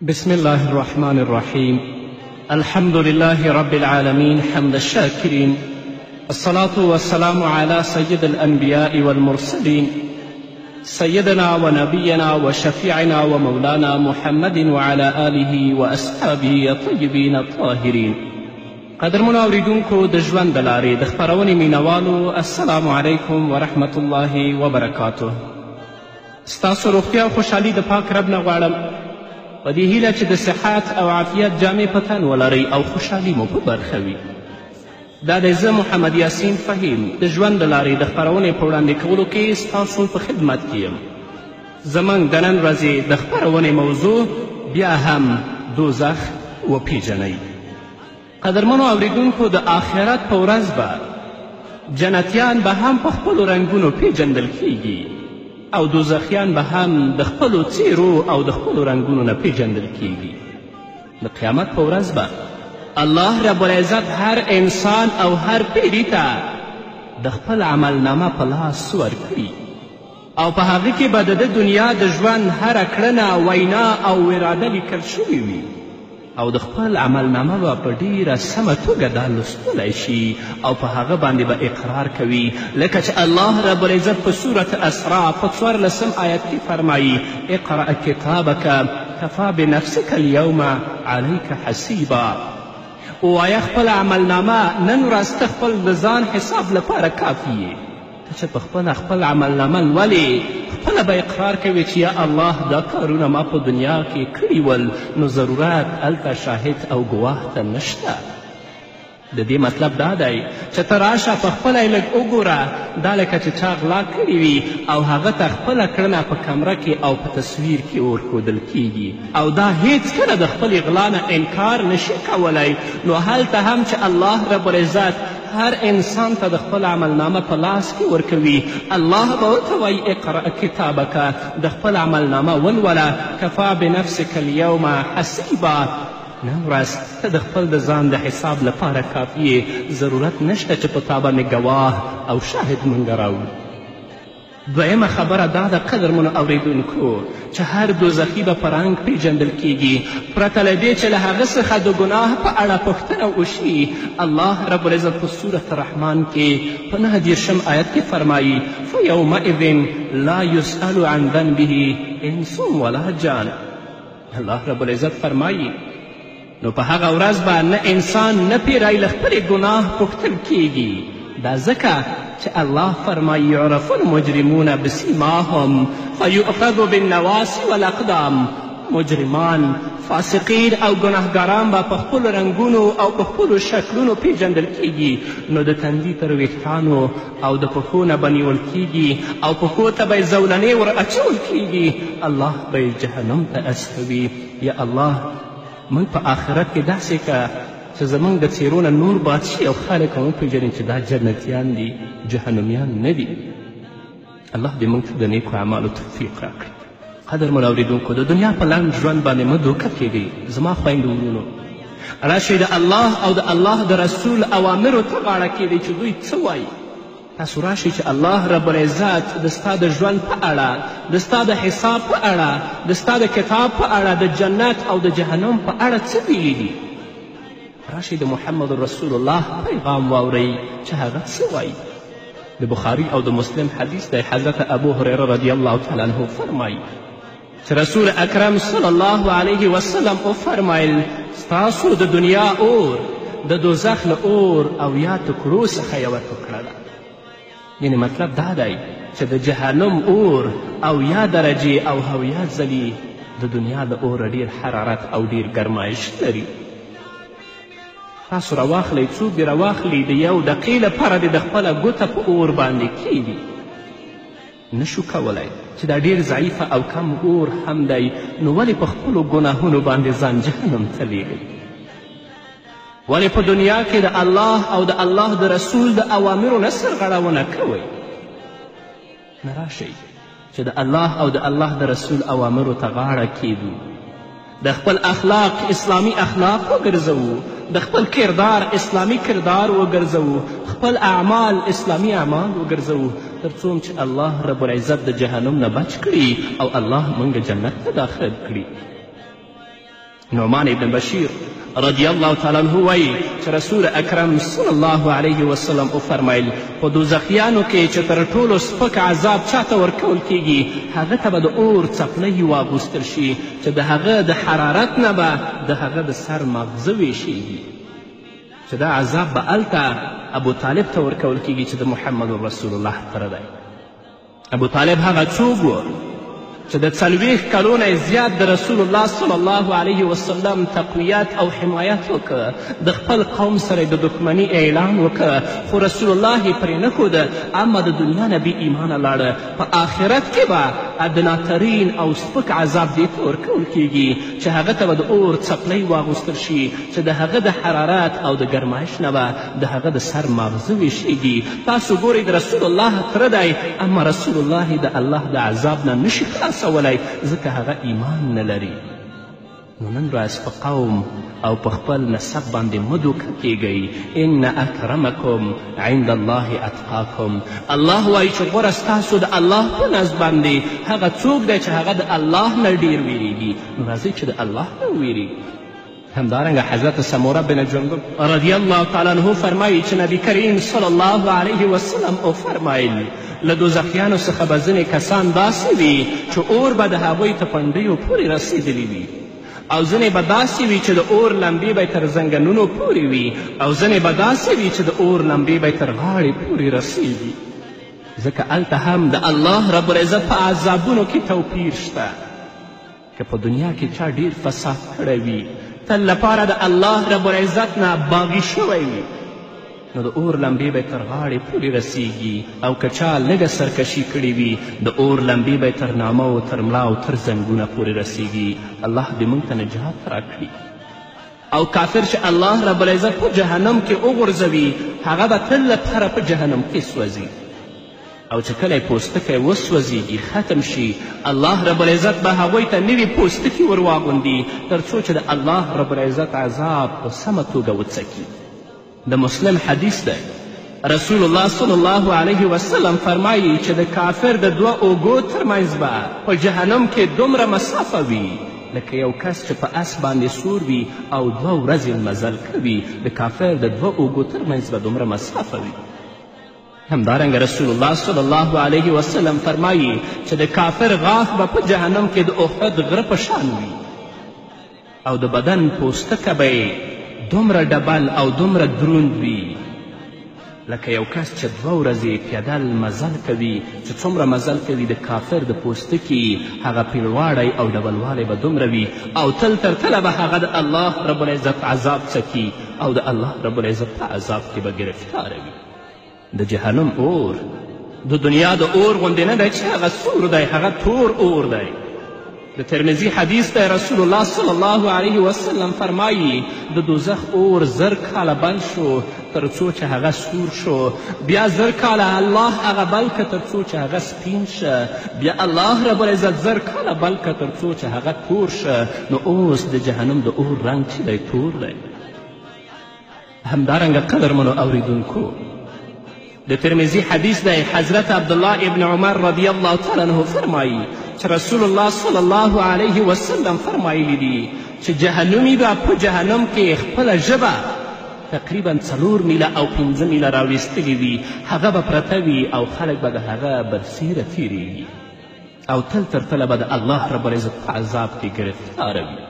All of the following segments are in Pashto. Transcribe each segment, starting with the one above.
بسم الله الرحمن الرحيم. الحمد لله رب العالمين حمد الشاكرين، الصلاة والسلام على سيد الأنبياء والمرسلين سيدنا ونبينا وشفيعنا ومولانا محمد وعلى آله وأصحابه الطيبين الطاهرين. قدرمنو اوریدونکو د ژوند د لارې د خپرونې مینوالو، السلام علیکم ورحمة الله وبرکاته. ستاسو روغتیا او خوشحالي د پاک رب نه غواړم، په دې هیله چې د صحت او عافیت جامې په تن ولرئ او خوشحالي مو په برخه وي. دا دی زه محمد یاسین فهیم د ژوند د لارې د خپرونې په وړاندې کولو کې ستاسو په خدمت کې یم. زموږ د نن ورځې د خپرونې موضوع بیا هم دوزخ وپیژنئ. قدرمنو اوریدونکو، د آخرت په ورځ به جنتیان به هم په خپلو رنګونو پیژندل کیږي او دوزخیان به هم د خپلو څیرو او د خپلو رنګونو نه پیژندل کیږي. د قیامت په ورځ به الله رب العزت هر انسان او هر پیري ته د خپل عملنامه په لاس ورکړي او په هغه کې به د دنیا د ژوند هره کړنه، وینا او اراده لیکل شوې وي او د خپل عملنامه به په ډیره سمه توګه دا لوستلی شي او په هغه باندې به اقرار کوي، لکه چې الله رب العزت په صورت اسراء په 14 آیت کې فرمایي: اقرأ کتابک کفا بنفسک اليوم علیک حسیبا. ووایه خپل عملنامه نن ورځ ته خپل د ځان حساب لپاره کافي یې. ته چې په خپله خپل عملنامه لولې، خپله به اقرار کوي چې یا الله دا کارونه ما په دنیا کې کړي ول، نو ضرورت هلته شاهد او ګواه ته نشته. د دې مطلب دا دی چې ته راشه په خپله یې لږ وګوره، دا لکه چې چا غلا کړي وي او هغه ته خپله کړنه په کمره کې او په تصویر کې ورښودل کیږي او دا هیڅکله د خپلې غلا نه انکار نشي کولی. نو هلته هم چې الله رب العزت هر انسان ته د خپل عملنامه په لاس کې ورکوي، الله به ورته وایي اقرأ کتابک، د خپل عملنامه ولوله، کفا بنفسک اليوم حسیبا. نن ورځ ته د خپل د ځان د حساب لپاره کافي یې، ضرورت نشته چې په تا باندې ګواه او شاهد موږ راوړو. دویمه خبره دا ده قدرمنو اوریدونکو، چې هر دوزخي به په رنګ پیژندل کیږي، پرته له دې چې له هغه څخه د ګناه په اړه پوښتنه وشي. الله رب العزت په سورة الرحمن کې په 9 آیت کې فرمایي: فیومئذ لا یسأل عن ذنبه انس ولا جان. الله رب العزت فرمایي نو په هغه ورځ به نه انسان نه پیری له خپلې ګناه پوښتل کیږي. دا ځکه چې الله فرمایي: یعرف المجرمون بسیماهم فیؤخذ بالنواصی والاقدام. مجرمان، فاسقین او ګناهګاران به په خپلو رنګونو او په خپلو شکلونو پیژندل کیږي، نو د تندي تر ویښتانو او د پښو نه به نیول کیږي او پښو ته به یې زولنې ور اچول کیږي. الله به یې جهنم ته استوي. یا الله موږ په آخرت کې داسې که چې زموږ د څیرو نه نور باد شي او خلک هم وپېژني چې دا جنتیان دي، جهنمیان نه دي. الله دې موږ ته د نیکو اعمالو توفیق راکړي. قدرمنو اورېدونکو، د دنیا په لنډ ژوند باندې مه دوکه کیږئ. زما خویندو ورونو، راشئ د الله او د الله د رسول اوامرو ته غاړه کیږئ چې دوی څه وایي. تاسو راشئ چې الله رب العزت د ستا د ژوند په اړه، د ستا د حساب په اړه، د ستا د کتاب په اړه، د جنت او د جهنم په اړه څه ویلي. راشئ د محمد رسول الله پیغام واورئ چې هغه څه وایي. د بخاري او د مسلم حدیث دی. حضرت ابو هریره رضی الله تعالی عنه فرمایي چې رسول اکرم صلی الله علیه وسلم وفرمایل: ستاسو د دنیا اور د دوزخ له اور او یا ټکړو څخه یوه ټوکړه ده. یعنې مطلب دا دی چې د جهنم اور او یا درجې او هویت ځلي د دنیا د اوره ډیر حرارت او ډیر ګرمایش لري. تاسو راواخلئ، څوک دې راواخلي د یو دقیقې لپاره دې د خپله ګوته په اور باندې کیږي. نشو کولی چې دا ډیر ضعیفه او کم اور هم دی، نو ولې په خپلو ګناهونو باندې ځان جهنم ته لیږئ؟ ولې په دنیا کې د الله او د الله د رسول د اوامرو نه سرغړونه کوئ؟ نه راشئ چې د الله او د الله د رسول اوامرو ته غاړه کیږو، د خپل اخلاق اسلامي اخلاق وګرځوو، د خپل کردار اسلامي کردار وګرځوو، خپل اعمال اسلامي اعمال وګرځوو، تر څو چې الله رب العزت د جهنم نه بچ کړي او الله موږ جنت ته داخل کړي. نعمان ابن بشیر رضی الله تعالی عنه وایي چې رسول اکرم صلی الله علیه وسلم وفرمیل په دوزخیانو کې چې تر ټولو سپک عذاب چاته ورکول کیږي هغه ته به د اور څپلۍ واغوستل شي چې د هغه د حرارت نه به د هغه د سر مغزه ویشیږي چې دا عذاب به هلته ابو طالب ته ورکول کیږي چې د محمد رسول الله تره دی. ابو طالب هغه څوک و چې د 40 کلو نه زیات د رسول الله صلی الله علیه وسلم تقویت او حمایت وکړه، د خپل قوم سره د دښمني اعلان وکړه، خو رسول الله یې پرې نه ښوده، اما د دنیا نه بې ایمانه لاړه. په آخرت کې به ادناترین او سپک عذاب دې ته ورکول کیږي چې هغه ته به د اور څپلۍ واغوستل شي چې د هغه د حرارت او د ګرمایش نه به د هغه د سر مغزه ویشیږي. تاسو ګورئ د رسول الله تره دی، اما رسول الله د الله د عذاب نه نشي خلاصولی ځکه هغه ایمان نه لري. نو نن ورځ په قوم او په خپل نسب باندې مه دوکه کیږئ. ان اکرمکم عند الله اتقاکم. الله وایي چې غوره ستاسو د الله په نزد باندې هغه څوک دی چې هغه د الله نه ډیر ویریږي. نو راځئ چې د الله نه وویریږو. همدارنګه حضرت سموره بن جندب رضی الله تعالی عنه فرمایي چې نبی کریم صلی الله علیه وسلم وفرمایل له دوزخیانو څخه به ځینې کسان داسې وي چې اور به د هغوی ته پنډیو پورې رسېدلی وي، او ځینې به داسې وي چې د اور لمبې به تر زنګنونو پورې وي، او ځینې به داسې وي چې د اور لمبې به تر غاړې پورې رسېږي. ځکه هلته هم د الله رب العزت په عذابونو کې توپیر شته. که په دنیا کې چا ډیر فساد کړی وي، تل لپاره د الله رب العزت نه باغي شوی وي، نو د اور لمبې به تر غاړې پورې رسیږي، او که چا لږه سرکشي کړې وي د اور لمبې به تر نامه او تر ملا او تر زنګونه پورې رسیږي. الله دې موږ ته نجات راکړي. او کافر چې الله رب العزت په جهنم کې وغورځوي هغه به تل لپاره په جهنم کې سوځي، او چې کله یې پوستکی وسوځېږي ختم شي، الله رب العزت به هغوی ته نوي پوستکي ور واغوندي تر څو چې د الله رب العزت عذاب په سمه توګه وڅکي. د مسلم حدیث دی، رسول الله صلی الله علیه وسلم فرمایي چې د کافر د 2 اوږو ترمنځ به په جهنم کې دومره مسافه وي لکه یو کس چې په اس باندې سور وي او 2 ورځې مزل کوي. د کافر د 2 اوږو ترمنځ به دومره مسافه وي. همدارنګه رسول الله صلی الله علیه وسلم فرمایي چې د کافر غاښ به په جهنم کې د احد غره په شان وي، او د بدن پوستکه به دومره ډبل او دومره دروند وي لکه یو کس چې 2 ورځې پیدل مزل کوي. چې څومره مزل کوي د کافر د پوستکي هغه پیړواړی او ډبلوالی به دومره وي، او تل تر تله به هغه د الله رب العزت عذاب څکي، او د الله رب العزت په عذاب کې به ګرفتاره وي. د جهنم اور د دنیا د اور غوندې نه دی چې هغه سور دی، هغه تور اور دی. د ترمذي حدیث دی، رسول الله صلی الله علیه وسلم فرمایي د دوزخ اور 1000 کاله بل شو تر څو چې هغه سور شو، بیا 1000 کاله الله هغه بل که تر څو چې هغه سپین شه، بیا الله رب العزت 1000 کاله بل که تر څو چې هغه تور شه. نو اوس د جهنم د اور رنګ چې دی تور دی. همدارنګه قدرمنو اوریدونکو، د ترمذي حدیث دی، حضرت عبدالله ابن عمر رضی الله تعالی عنه فرمایي چې رسول الله صلی الله علیه وسلم فرمایلی دي چې جهنمي به په جهنم کې خپله ژبه تقریبا 4 میله او 5 میله راویستلي وي، هغه به پرته وي او خلک به د هغه برسیره تیریږي، او تل تر تله به د الله رب العزت په عذاب کې ګرفتاره وي.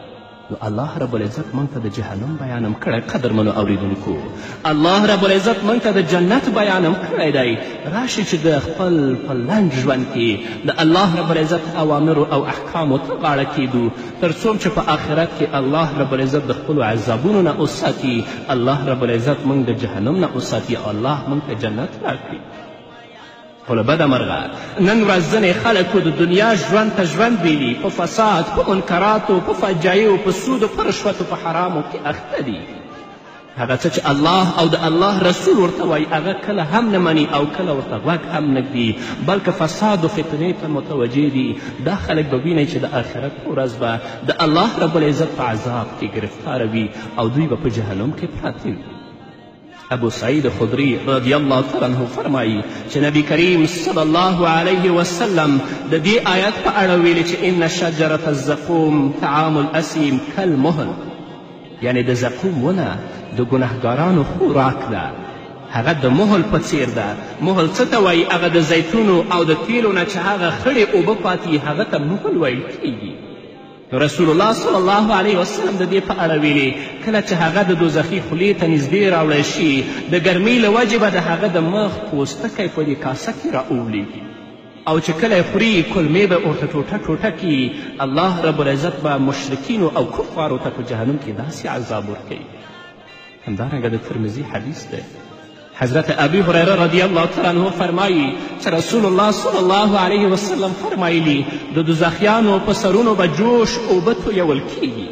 نو الله رب العزت موږ ته د جهنم بیانم کړی. قدرمنو اوریدونکو، الله رب العزت موږ ته د جنت بیانم کړی دی. راشئ چې د خپل په لنډ ژوند کې د الله رب العزت اوامرو او احکامو ته غاړه کیدو تر څو چې په آخرت کې الله رب العزت د خپلو عذابونو نه وساتي، الله رب العزت موږ د جهنم نه وساتي، او الله موږ ته جنت راکړي. خو له بده مرغه نن ورځ ځینې خلکو د دنیا ژوند ته ژوند ویلي، په فساد، په منکراتو، په فجایعو، په سودو، په رشوتو، په حرامو کې اخته دي. هغه څه چې الله او د الله رسول ورته وایي هغه کله هم نه مني او کله ورته غوږ هم نه ږدي، بلکې فساد و فتنې ته متوجه دي. دا خلک به وینئ چې د آخرت په ورځ به د الله رب العزت په عذاب کې ګرفتاره وي، او دوی به په جهنم کې پراته وي. ابو سعید خدری رضی الله تعالی عنه فرمایي چې نبی کریم صلی الله علیه وسلم د دې آیت په اړه ویلي چې ان شجرة الزقوم طعام الاسیم کالمهل، یعنی د زقوم ونه د ګنهګارانو خوراک ده، هغه د مهل په څیر ده. مهل څه ته وایي؟ هغه د زیتونو او د تیلو نه چې هغه خړې اوبه پاتې هغه ته مهل ویل کیږي. رسول الله صلی الله علیه وسلم د دې په اړه ویلي کله چې هغه د دوزخي خولې ته نږدې راوړی شي د ګرمۍ له وجې به د هغه د مخ پوستکی په دې کاسه کې رااولیږي او چې کله یې خوري کلمې به ورته ټوټه ټوټه کړي. الله رب العزت به مشرکینو او کفارو ته په جهنم کې داسې عذاب ورکوي. همدارنګه د ترمذي حدیث دی. حضرت ابی هریره رضی الله تعالی عنه فرمایي چې رسول الله صلی الله علیه وسلم فرمایلي د دوزخیانو په سرونو به جوش اوبه تویول کیږي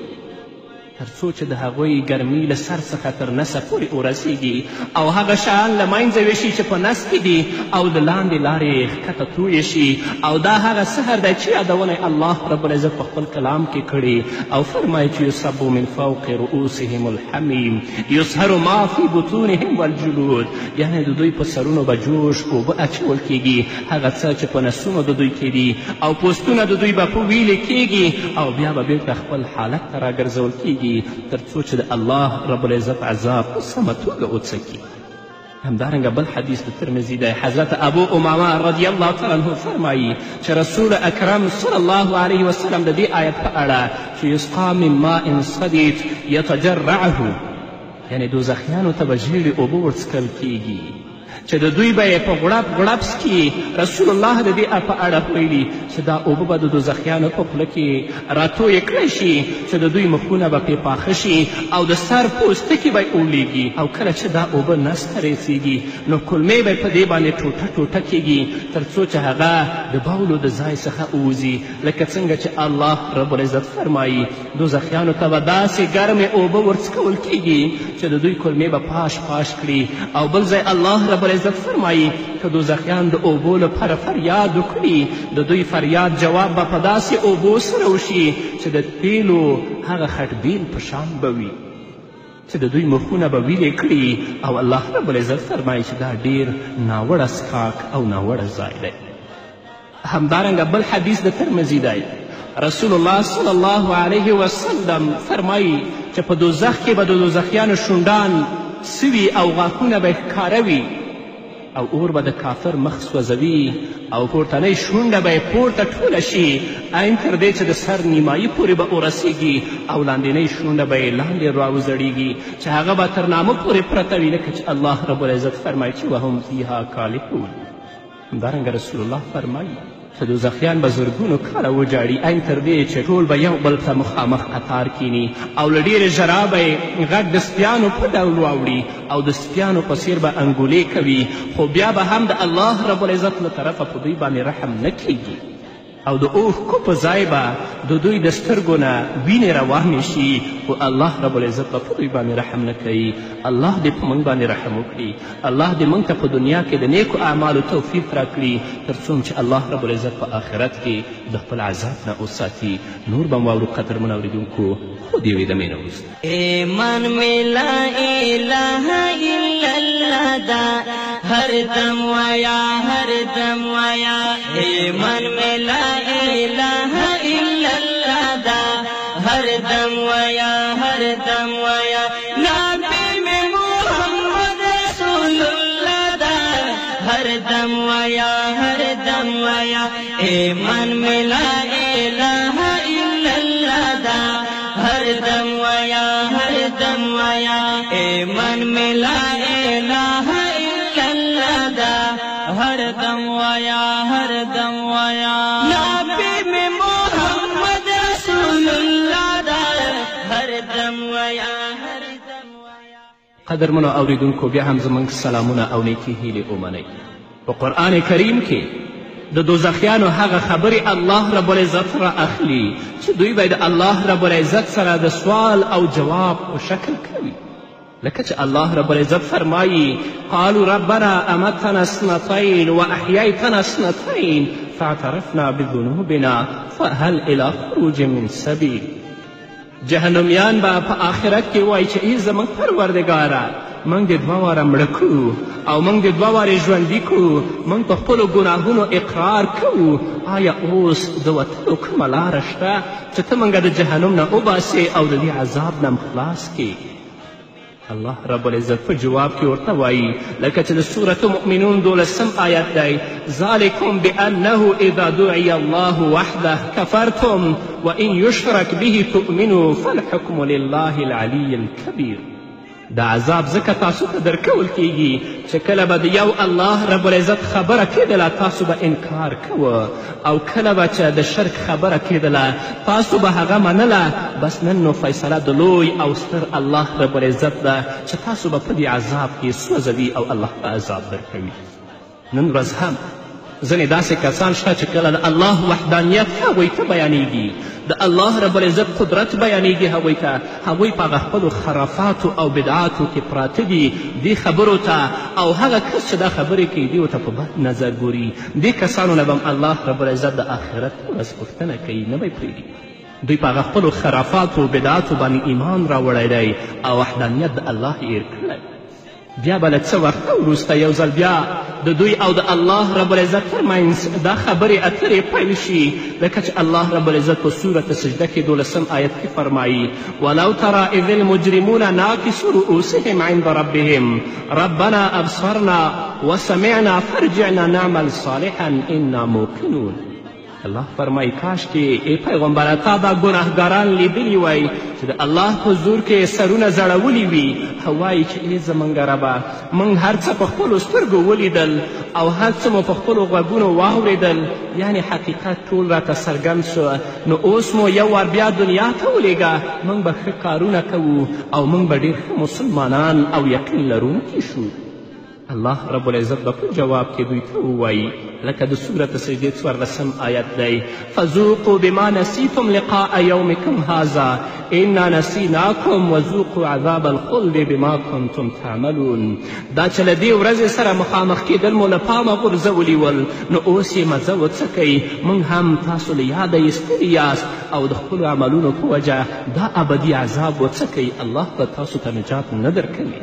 تر څو چې د هغوی ګرمي له سر څخه تر نسه پورې ورسیږي او هغه شیان له منځه ویشي چې په نس کې دي او د لاندې لارې ښکته تویې شي. او دا هغه سحر دی چې یادونه الله رب العزت په خپل کلام کې کړي او فرمایي چې یصب من فوق رؤوسهم الحمیم یصهر ما فی بطونهم والجلود، یعنی د دوی په سرونو به جوش اوبه اچول کیږي، هغه څه چې په نسونو د دوی کې دي او پوستونه د دوی به په ویلې کیږي او بیا به بیرته خپل حالت ته راګرځول کیږي تر څو چې د الله رب العزت عذاب په سمه توګه وڅکي. همدارنګه بل حدیث د ترمذي دی. حضرت ابو امامه رضی الله تعالی عنه فرمایي چې رسول اکرم صلی الله علیه وسلم د دې آیت په اړه چې یسقا من ماء صدید یتجرعه، یعنی دوزخیانو ته به ژیړې اوبه ورڅکل کیږي چې د دوی به یې په غړپ غړپ څکي. رسول الله د دې په اړه ویلي چې دا اوبه به د دوزخیانو په خوله کې راتویې کړی شي چې د دوی مخونه به پرې پاخه شي او د سر پوستکي به یې اولیږي او کله چې دا اوبه نس ته رسیږي نو کلمې به یې په دې باندې ټوټه ټوټه کیږي تر څو چې هغه د بولو د ځای څخه ووځي. لکه څنګه چې الله رب العزت فرمایي دوزخیانو ته به داسې ګرمې اوبه ورڅکول کیږي چې د دوی کلمې به پاش پاش کړي. او بل ځای الله رب العزت فرمایي که دوزخیان د اوبو لپاره فریاد وکړي د دوی فریاد جواب به په داسې اوبو سره وشي چې د تیلو هغه خټبیل په شان به وي چې د دوی مخونه به ویلې کړي. او الله رب العزت فرمایي چې دا ډیر ناوړه څښاک او ناوړه ځای دی. همدارنګه بل حدیث د ترمذي دی. رسول الله صلی الله علیه وسلم فرمایي چې په دوزخ کې به د دوزخیانو شونډان سوي او غاښونه به ښکاره وي او اور به د کافر مخ سوځوي او پورتنۍ شونډه به یې پورته ټوله شي عین تر دې چې د سر نیمایي پورې به ورسیږي او لاندینۍ شونډه به یې لاندې راوزړیږي چې هغه به تر نامه پورې پرته وي لکه چې الله رب العزت فرمایي چې وهم فیها کالحون. همدارنګه رسول الله فرمایي چې دوزخیان به زرګونو کاله وجاړي عین تر دې چې ټول به یو بل ته مخامخ قطار کینی او له ډېرې ژړا به یې غږ د سپیانو په ډول واوړي او د سپیانو په څیر به انګولې کوي خو بیا به هم د الله رب العزت له طرفه په دوی باندې رحم نه کیږي او د اوښکو په ځای به د دوی د سترګو نه وینې روانې شي خو الله رب العزت به په دوی باندې رحم نه کوي. الله دې په موږ باندې رحم وکړي. الله دې موږ ته په دنیا کې د نیکو اعمالو توفیق راکړي تر څو چې الله رب العزت په آخرت کې د خپل عذاب نه وساتي. نور به واورو قدرمن اورېدونکو خو دې وې د مینه وروسته ایمان مې لا اله الا الله دا هر دم ویا هر دم ویا ایمان مې لا اله الا الله دا هر دم ویا هر دم ویا نبی میں محمد رسول اللہ دا ہر دم ویا ہر دم ویا ایمان میں لا الہ الا اللہ دا ہر دم ویا ہر دم ویا ایمان میں لا الہ الا اللہ دا ہر دم ویا ہر دم ویا نبی میں محمد رسول اللہ دا ہر دم ویا ہر دم ویا. قدرمنو اوریدونکو بیا هم زموږ سلامونه او نیکې هیلې ومنئ. په قرآن کریم کې د دوزخیانو هغه خبرې الله رب العزت را اخلي چې دوی به د الله رب العزت سره د سوال او جواب په شکل کوي. لکه چې الله رب العزت فرمایي قالوا ربنا امتنا اثنتين واحييتنا اثنتين فاعترفنا بذنوبنا فهل الى خروج من سبيل. جهنمیان به په آخرت کې وایي چې ای زموږ پروردګاره موږ دې 2 واره مړه کړو او موږ دې 2 وارې ژوندي کړو، موږ په خپلو ګناهونو اقرار کوو، آیا اوس د وتلو کومه لاره شته چې ته موږ د جهنم نه وباسې او د دې عذاب نه خلاص کړې؟ الله رب العزت په جواب کې ورته وایي لکه چې د سورة مؤمنون 12 آیت دی ذلکم بأنه اذا دعی الله وحده کفرتم وان یشرک به تؤمنوا فالحکم لله العلی الکبیر. دا عذاب ځکه تاسو ته درکول کیږي چې کله به د یو الله رب العزت خبره کیدله تاسو به انکار کوه او کله به چې د شرک خبره کیدله تاسو به هغه منله. بس نن نو فیصله د لوی او ستر الله رب العزت ده چې تاسو به په دې عذاب کې سوځوي او الله به عذاب درکوي. نن ورځ هم ځینې داسې کسان شته چې کله د الله وحدانیت هغوی ته بیانیږي، د الله رب العزت قدرت بیانیږي هغوی ته، هغوی په هغه خپلو خرافاتو او بدعاتو کې پراته دي دې خبرو ته، او هغه کس چې دا خبرې کوي دوی ورته په بد نظر ګوري. دې کسانو نه به الله رب العزت د آخرت ورځ پوښتنه کوي، نه به یې پرېږدي. دوی په هغه خپلو خرافاتو او بدعاتو باندې ایمان راوړی دی او وحدانیت د الله یې هیر کړی. بیا به له څه وخته وروسته یو ځل بیا د دوی او د الله رب العزت ترمنځ دا خبرې اترې پیل شي، لکه چې الله رب العزت په سورة سجده کې 12 آیت کې فرمایي ولو ترى اذ المجرمون ناکسوا رؤوسهم عند ربهم ربنا ابصرنا وسمعنا فارجعنا نعمل صالحا انا موقنون. الله فرمایي کاش کې ای پیغمبره تا دا ګناهګاران لیدلي وای چې د الله په زور کې سرونه زړولي وي او وایي چې ای زموږ ربه موږ هر څه په خپلو سترګو ولیدل او هر څه مو په خپلو غوږونو واورېدل، یعنې حقیقت ټول راته څرګند شو، نو اوس مو یو وار بیا دنیا ته ولیږه، موږ به ښه کارونه کوو او موږ به ډېر ښه مسلمانان او یقین لرونکي شو. الله رب العزت به په جواب کې دوی ته ووایي لکه د سورة سجدې 14 آیت دی فذوقوا بما نسیتم لقاء یومکم هذا انا نسیناکم وذوقوا عذاب الخلد بما کنتم تعملون. دا چې له دې ورځې سره مخامخ کېدل مو له پامه غورځولي ول، نو اوس یې مزه وڅکئ، موږ هم تاسو له یاده ایستلي یاست او د خپلو عملونو په وجه دا ابدي عذاب وڅکئ، الله به تاسو ته نجات نه درکوي.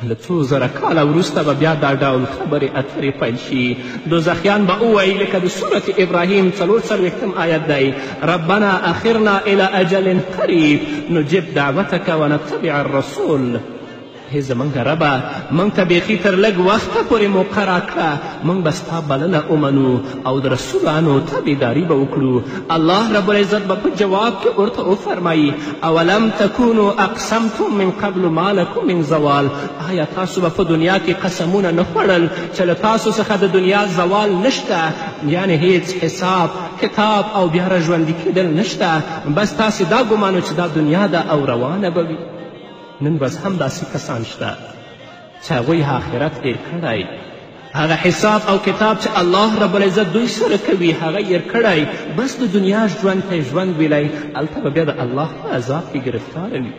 له 2000 کاله وروسته به بیا دا ډول خبرې اترې پیل شي. دوزخیان به ووایي لکه د سورة ابراهیم 44 آیت دی ربنا اخرنا الى اجل قریب نجب دعوتک ونتبع الرسول. هی زموږ ربه موږ ته بیخي تر لږ وخته پورې مقرره کړه، موږ به ستا بلنه ومنو او د رسولانو تابعداري به وکړو. الله رب العزت به په جواب کې ورته وفرمایي اولم تکونو اقسمتم من قبل ما لکم من زوال. آیا تاسو به په دنیا کې قسمونه نه خوړل چې له تاسو څخه د دنیا زوال نشته، یعنې هیڅ حساب کتاب او بیا راژوندي کېدل نشته، بس تاسې دا ګمانو چې دا دنیا ده او روانه به وي. نن ورځ هم داسې کسان شته چې هغوی آخرت هیر کړی، هغه حساب او کتاب چې الله رب العزت دوی سره کوي هغه هیر کړی، بس د دنیا ژوند ته ژوند ویلی، هلته به بیا د الله په عذاب کې ګرفتاره وي.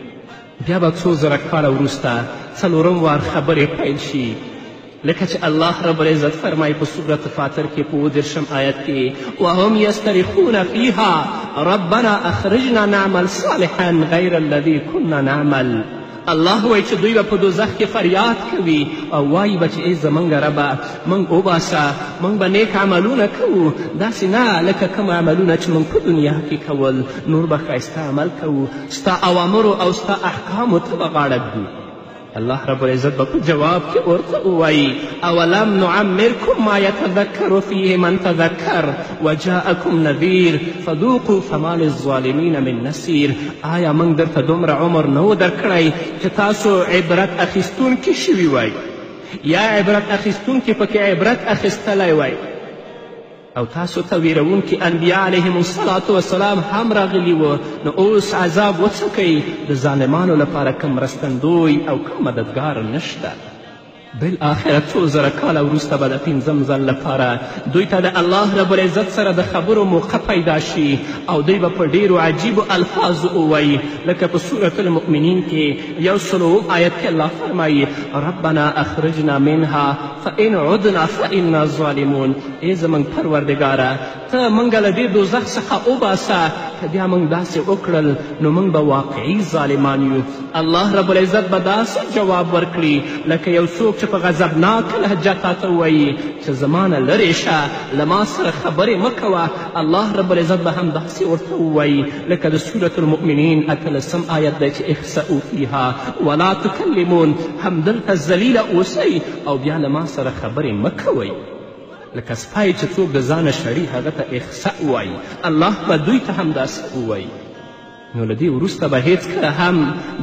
بیا به 2000 کاله وروسته 4 وار خبرې پیل شي، لکه چې الله رب العزت فرمایي په سورة فاطر کې په 30 آیت کې وهم یسترخون فیها ربنا اخرجنا نعمل صالحا غیر الذي كنا نعمل. الله وایي چې دوی به په دوزخ کې فریاد کوي او وایي به چې ای زموږ ربه موږ وباسه، موږ به نیک عملونه کوو، داسې نه لکه کوم عملونه چې موږ په دنیا کې کول، نور به ښایسته عمل کوو، ستا اوامرو او ستا احکامو ته به غاړه ږدو. الله رب العزت به په جواب کې ورته ووایي اولم نعمرکم ما یتذکر فیه من تذکر وجاءکم نذیر فذوقوا فما للظالمین من نصیر. آیا موږ درته دومره عمر نه و درکړی چې تاسو عبرت اخیستونکي شوي وای، یا عبرت اخیستونکي پکې عبرت اخیستلی وای، او تاسو ته ویرونکي انبیا علیهم الصلاة والسلام هم راغلي وو، نو اوس عذاب وڅکئ، د ظالمانو لپاره کوم مرستندوی او کوم مددګار نشته. بالاخره څو زره کاله وروسته به د پنځم ځل لپاره دوی ته د الله رب العزت سره د خبرو موقع پیدا شي او دوی به په ډیرو عجیبو الفاظو ووایي لکه په سورة المؤمنین کې 107 آیت کې الله فرمایي ربنا اخرجنا منها فإن عدنا فإنا ظالمون ای زموږ پروردګاره ته موږ له دې دوزخ څخه وباسه که بیا موږ داسې وکړل نو موږ به واقعي ظالمان یو الله رب العزت به داسې جواب ورکړي لکه یو څوک چې په غضبناک لهجه تاته ووایي چې زما نه لرې شه له ما سره خبرې مه کوه الله رب العزت به هم داسې ورته ووایي لکه د سورة المؤمنین 18 آیت دی چې اخسئوا فیها ولا تکلمون همدلته ذلیله اوسئ او بیا له ما سره خبرې مه کوئ لکه سپی چې څوک د ځانه شړي هغه ته اخسأ وایي الله به دوی ته هم داسې ووایي نو له دې وروسته به هیڅکله هم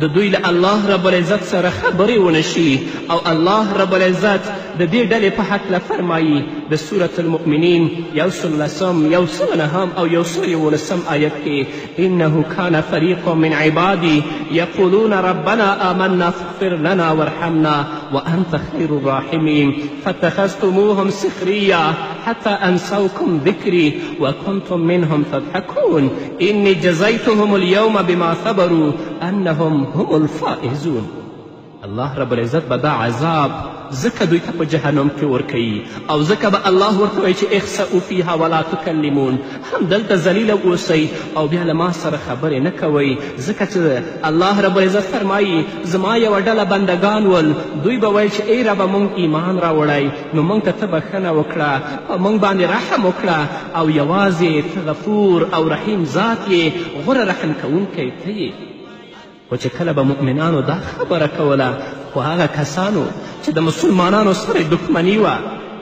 د دوی له الله رب العزت سره خبرې ونه شي او الله رب العزت د دې ډلې په هکله فرمایي د سورة المؤمنین 119 109 او 111 آیت کې انه کان فریق من عبادی یقولون ربنا آمنا فاغفر لنا وارحمنا وانت خیر الراحمین فاتخذتموهم سخریا حتى انسوكم ذکری وکنتم منهم تضحکون انی جزیتهم اليوم بما صبروا انهم هم الفائزون الله رب العزت به دا عذاب ځکه دوی ته په جهنم کې ورکوي او ځکه به الله ورته وایي چې اخسئوا فیها ولا تکلمون همدلته ذلیله اوسئ او بیا له ما سره خبرې نه کوئ ځکه چې الله رب العزت فرمایي زما یوه ډله بندگان ول دوی به ویل چې ای ربه موږ ایمان راوړی نو موږ ته ته بښنه وکړه په موږ باندې رحم وکړه او یوازې ته غفور او رحیم ذات یې غوره رحم کوونکی ته یې خو چې کله به مؤمنانو دا خبره کوله خو هغه کسانو چې د مسلمانانو سره دښمني وه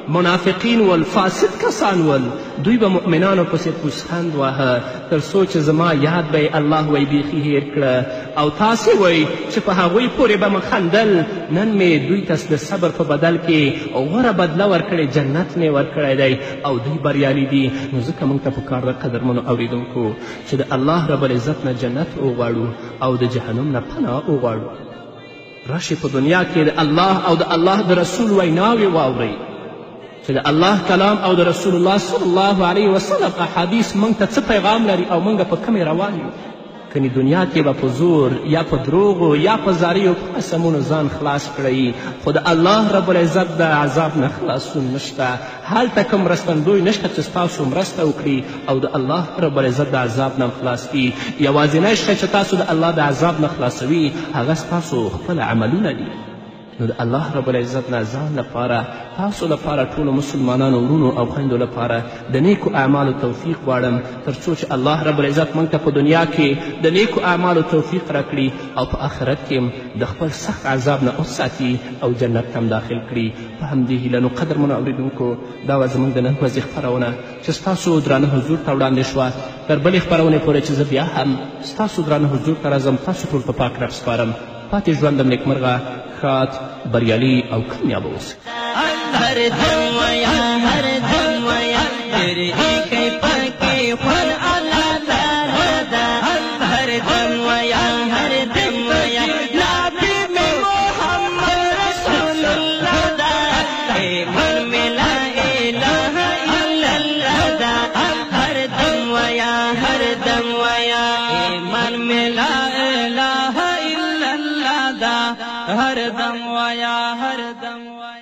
منافقین ول فاسد کسان ول دوی به مؤمنانو پسې پوزخند واهه تر څو چې زما یاد به یې الله وی بیخي هیر کړه او تاسې وی چې په هغوی پورې به مې خندل نن مې دوی ته د صبر په بدل کې غوره بدله ورکړې جنت مې ورکړی دی او دوی بریالي دي نو ځکه موږ ته پکار ده قدرمنو اوریدونکو چې د الله رب العزت نه جنت وغواړو او د جهنم نه پناه وغواړو راشئ په دنیا کې د الله او د الله د رسول ویناوې واورئ چې د الله کلام او د رسول الله صلی الله علیه وسلم احادیث موږ ته څه پیغام لري او موږ په کمې روان یو کنی دنیا کې به په زور یا په دروغو یا په زاریو په قسمونو ځان خلاص کړئ خو د الله رب العزت د عذاب نه خلاصون نشته هلته کوم مرستندوی نشته چې ستاسو مرسته وکړي او د الله رب العزت د عذاب نه خلاص کړي یوازینی شی چې تاسو د الله د عذاب نه خلاصوي هغه ستاسو خپل عملونه دي نو د الله رب العزت نه ځان لپاره تاسو لپاره ټولو مسلمانانو ورونو او خویندو لپاره د نیکو اعمالو توفیق غواړم تر څو چې الله رب العزت موږ ته په دنیا کې د نیکو اعمالو توفیق راکړي او په آخرت کې هم د خپل سخت عذاب نه وساتي او جنت ته هم داخل کړي په همدې هیله نو قدرمنو اورېدونکو دا وه زموږ د نن ورځې خپرونه چې ستاسو درانه حضور ته وړاندې شوه تر بلې خپرونې پورې چې زه بیا هم ستاسو درانه حضور ته راځم تاسو ټول په پاک رب سپارم پاتې ژوندم نیکمرغه ښاد بریالي او کامیابه اوسئ هر دم ویا هر دم ویا تیرې ایکۍ پکې خوند الله لاره ده هر دم ویا هر دم ویا نبي مې محمد رسول الله ده ایمان مې لا اله الا الله ده هر دم ویا هر دم ویا ایمان مې لا اله الا الله ده هر دم ویا هر دم ویا